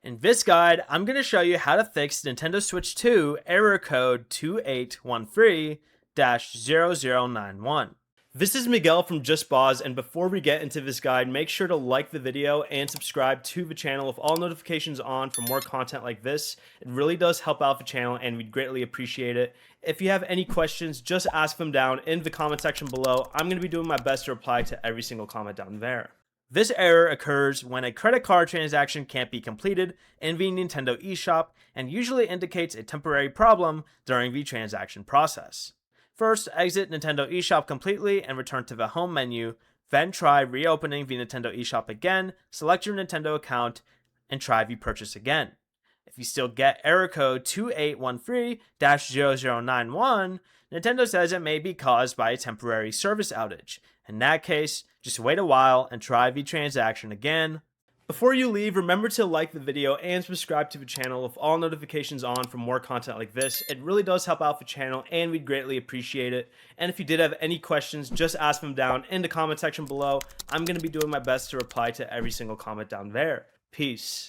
In this guide, I'm going to show you how to fix Nintendo Switch 2 error code 2813-0091. This is Miguel from JustBoz, and before we get into this guide, make sure to like the video and subscribe to the channel with all notifications on for more content like this. It really does help out the channel and we'd greatly appreciate it. If you have any questions, just ask them down in the comment section below. I'm going to be doing my best to reply to every single comment down there. This error occurs when a credit card transaction can't be completed in the Nintendo eShop and usually indicates a temporary problem during the transaction process. First, exit Nintendo eShop completely and return to the home menu, then try reopening the Nintendo eShop again, select your Nintendo account, and try the purchase again. If you still get error code 2813-0091, Nintendo says it may be caused by a temporary service outage. In that case, just wait a while and try the transaction again. Before you leave, remember to like the video and subscribe to the channel with all notifications on for more content like this. It really does help out the channel and we'd greatly appreciate it. And if you did have any questions, just ask them down in the comment section below. I'm going to be doing my best to reply to every single comment down there. Peace.